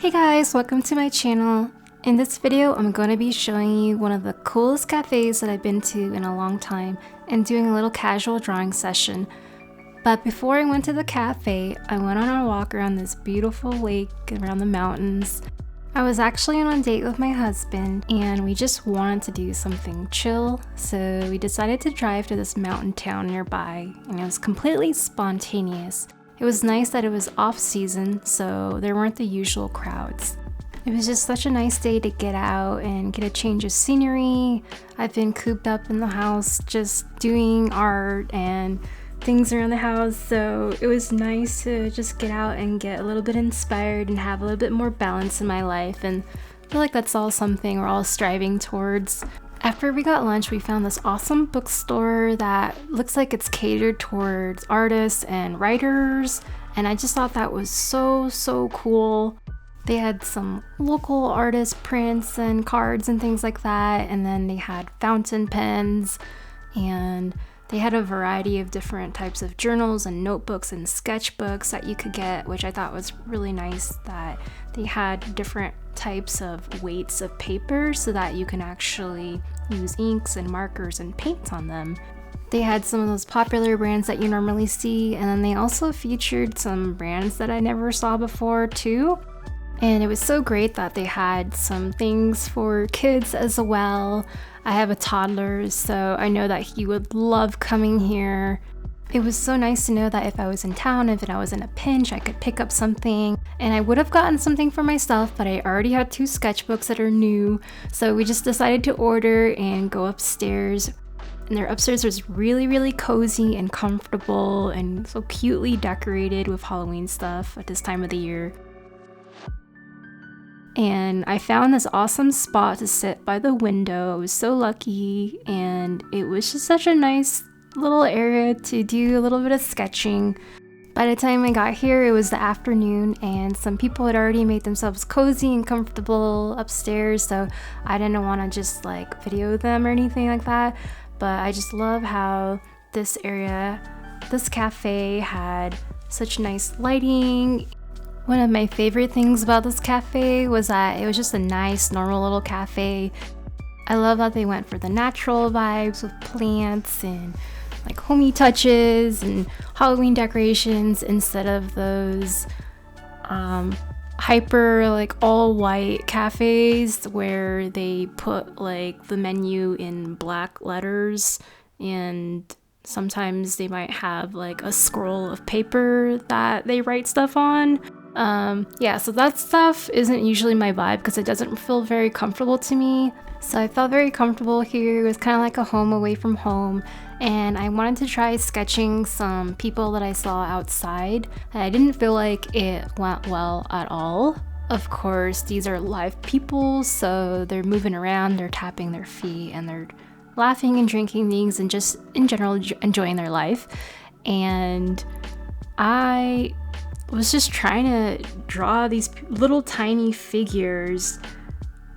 Hey guys, welcome to my channel. In this video, I'm going to be showing you one of the coolest cafes that I've been to in a long time and doing a little casual drawing session. But before I went to the cafe, I went on a walk around this beautiful lake around the mountains. I was actually on a date with my husband and we just wanted to do something chill, so we decided to drive to this mountain town nearby, and it was completely spontaneous. It was nice that it was off season, so there weren't the usual crowds. It was just such a nice day to get out and get a change of scenery. I've been cooped up in the house just doing art and things around the house, so it was nice to just get out and get a little bit inspired and have a little bit more balance in my life, and I feel like that's all something we're all striving towards. After we got lunch, we found this awesome bookstore that looks like it's catered towards artists and writers, and I just thought that was so cool. They had some local artist prints and cards and things like that, and then they had fountain pens, and they had a variety of different types of journals and notebooks and sketchbooks that you could get, which I thought was really nice, that they had different types of weights of paper so that you can actually use inks and markers and paints on them. They had some of those popular brands that you normally see, and then they also featured some brands that I never saw before too. And it was so great that they had some things for kids as well. I have a toddler, so I know that he would love coming here. It was so nice to know that if I was in town, if I was in a pinch, I could pick up something. And I would have gotten something for myself, but I already had 2 sketchbooks that are new. So we just decided to order and go upstairs. And their upstairs was really cozy and comfortable and so cutely decorated with Halloween stuff at this time of the year. And I found this awesome spot to sit by the window. I was so lucky, and it was just such a nice little area to do a little bit of sketching. By the time I got here, it was the afternoon, and some people had already made themselves cozy and comfortable upstairs, so I didn't want to just like video them or anything like that. But I just love how this area, this cafe, had such nice lighting. One of my favorite things about this cafe was that it was just a nice, normal little cafe. I love that they went for the natural vibes with plants and like homey touches and Halloween decorations instead of those hyper like all white cafes where they put like the menu in black letters, and sometimes they might have like a scroll of paper that they write stuff on. So that stuff isn't usually my vibe because it doesn't feel very comfortable to me. So I felt very comfortable here. It was kind of like a home away from home, and I wanted to try sketching some people that I saw outside. I didn't feel like it went well at all. Of course, these are live people, so they're moving around, they're tapping their feet, and they're laughing and drinking things and just in general enjoying their life. And I was just trying to draw these little tiny figures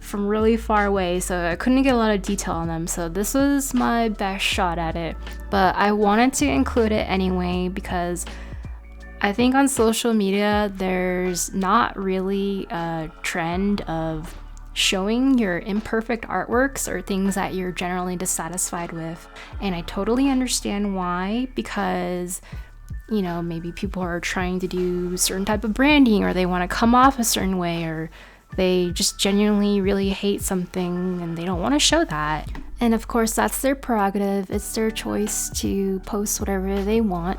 from really far away, so I couldn't get a lot of detail on them, so this was my best shot at it. But I wanted to include it anyway because I think on social media there's not really a trend of showing your imperfect artworks or things that you're generally dissatisfied with, and I totally understand why, because you know, maybe people are trying to do a certain type of branding, or they want to come off a certain way, or they just genuinely really hate something and they don't want to show that. And of course, that's their prerogative. It's their choice to post whatever they want,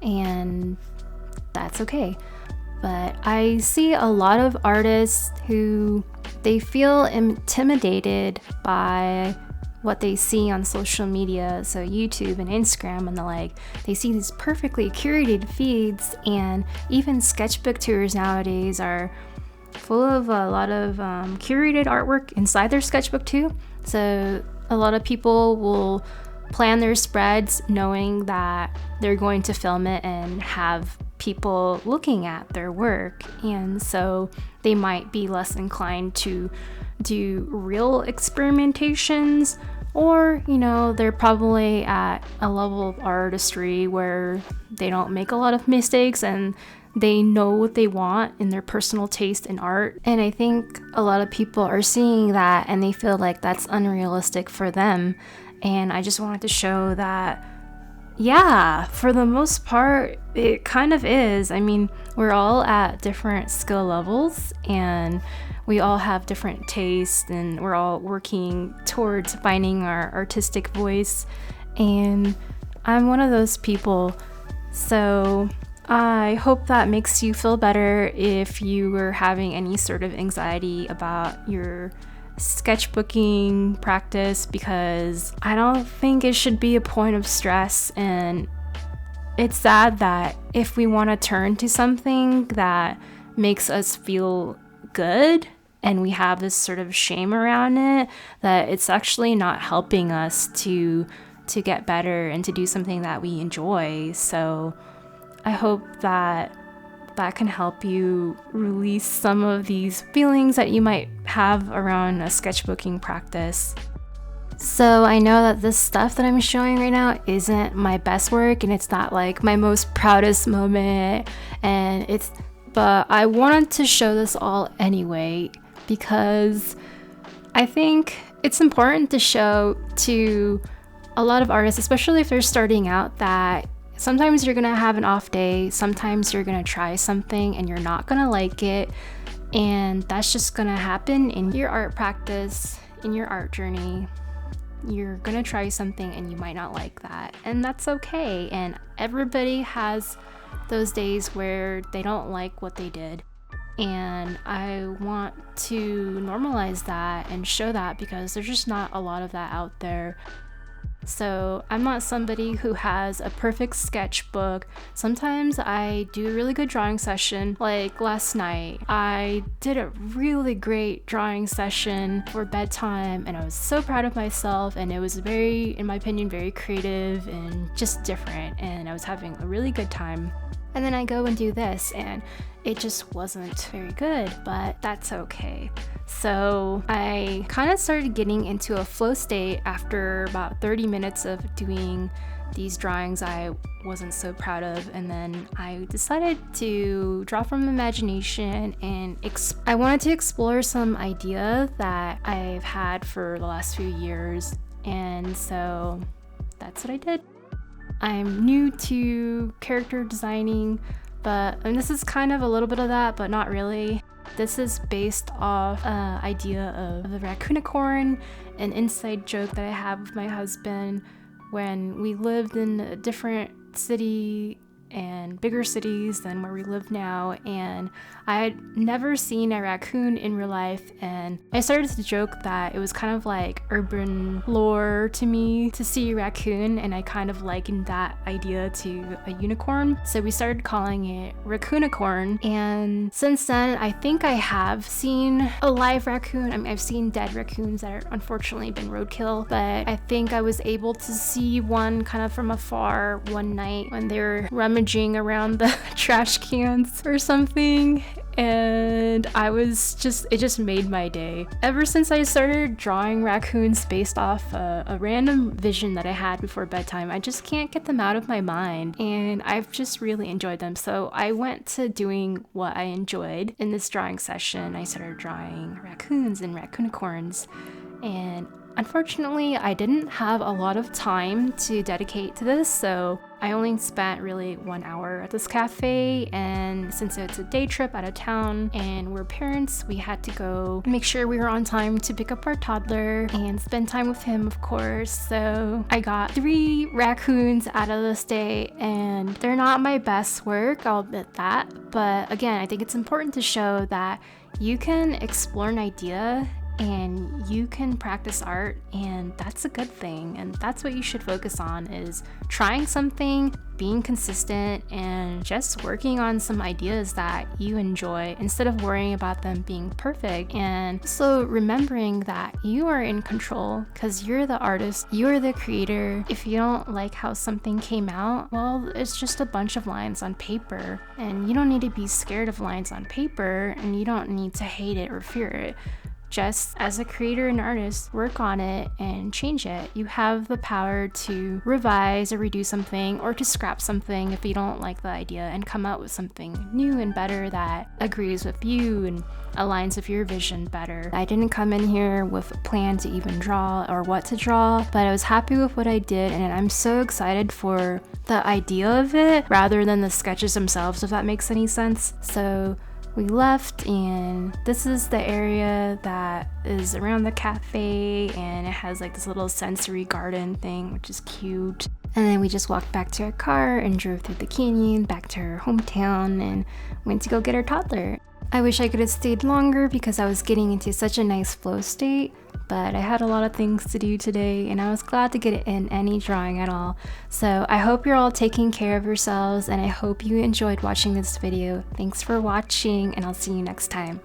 and that's okay. But I see a lot of artists who they feel intimidated by what they see on social media, so YouTube and Instagram and the like. They see these perfectly curated feeds, and even sketchbook tours nowadays are full of a lot of curated artwork inside their sketchbook too. So a lot of people will plan their spreads knowing that they're going to film it and have people looking at their work, and so they might be less inclined to do real experimentations, or you know, they're probably at a level of artistry where they don't make a lot of mistakes and they know what they want in their personal taste in art. And I think a lot of people are seeing that and they feel like that's unrealistic for them. And I just wanted to show that, yeah, for the most part, it kind of is. I mean, we're all at different skill levels and we all have different tastes, and we're all working towards finding our artistic voice. And I'm one of those people. So I hope that makes you feel better if you were having any sort of anxiety about your sketchbooking practice, because I don't think it should be a point of stress. And it's sad that if we want to turn to something that makes us feel good and we have this sort of shame around it, that it's actually not helping us to get better and to do something that we enjoy. So I hope that can help you release some of these feelings that you might have around a sketchbooking practice. So I know that this stuff that I'm showing right now isn't my best work and it's not like my most proudest moment, but I wanted to show this all anyway because I think it's important to show to a lot of artists, especially if they're starting out, that sometimes you're gonna have an off day, sometimes you're gonna try something and you're not gonna like it, and that's just gonna happen in your art practice, in your art journey. You're gonna try something and you might not like that, and that's okay. And everybody has those days where they don't like what they did, and I want to normalize that and show that because there's just not a lot of that out there. So I'm not somebody who has a perfect sketchbook. Sometimes I do a really good drawing session. Like last night, I did a really great drawing session for bedtime and I was so proud of myself, and it was very, in my opinion, very creative and just different, and I was having a really good time. And then I go and do this and it just wasn't very good, but that's okay. So I kind of started getting into a flow state after about 30 minutes of doing these drawings I wasn't so proud of, and then I decided to draw from imagination, and I wanted to explore some idea that I've had for the last few years, and so that's what I did. I'm new to character designing, and this is kind of a little bit of that, but not really. This is based off an idea of the raccoonicorn, an inside joke that I have with my husband when we lived in a different city and bigger cities than where we live now, and I had never seen a raccoon in real life, and I started to joke that it was kind of like urban lore to me to see a raccoon, and I kind of likened that idea to a unicorn, so we started calling it RACOONICORN. And since then I think I have seen a live raccoon. I mean, I've seen dead raccoons that are unfortunately been roadkill, but I think I was able to see one kind of from afar one night when they were rummaging around the trash cans or something, and it just made my day. Ever since I started drawing raccoons based off a random vision that I had before bedtime, I just can't get them out of my mind, and I've just really enjoyed them. So I went to doing what I enjoyed in this drawing session. I started drawing raccoons and raccoonicorns, and unfortunately, I didn't have a lot of time to dedicate to this, so I only spent really 1 hour at this cafe, and since it's a day trip out of town and we're parents, we had to go make sure we were on time to pick up our toddler and spend time with him, of course. So I got 3 raccoons out of this day, and they're not my best work, I'll admit that, but again, I think it's important to show that you can explore an idea and you can practice art, and that's a good thing, and that's what you should focus on, is trying something, being consistent, and just working on some ideas that you enjoy instead of worrying about them being perfect. And also remembering that you are in control because you're the artist, you're the creator. If you don't like how something came out, well, it's just a bunch of lines on paper, and you don't need to be scared of lines on paper, and you don't need to hate it or fear it. just as a creator and artist, work on it and change it. You have the power to revise or redo something, or to scrap something if you don't like the idea, and come out with something new and better that agrees with you and aligns with your vision better. I didn't come in here with a plan to even draw or what to draw, but I was happy with what I did, and I'm so excited for the idea of it rather than the sketches themselves, if that makes any sense. So we left, and this is the area that is around the cafe, and it has like this little sensory garden thing, which is cute. And then we just walked back to our car and drove through the canyon back to her hometown and went to go get our toddler. I wish I could have stayed longer because I was getting into such a nice flow state, but I had a lot of things to do today, and I was glad to get in any drawing at all. So I hope you're all taking care of yourselves, and I hope you enjoyed watching this video. Thanks for watching, and I'll see you next time.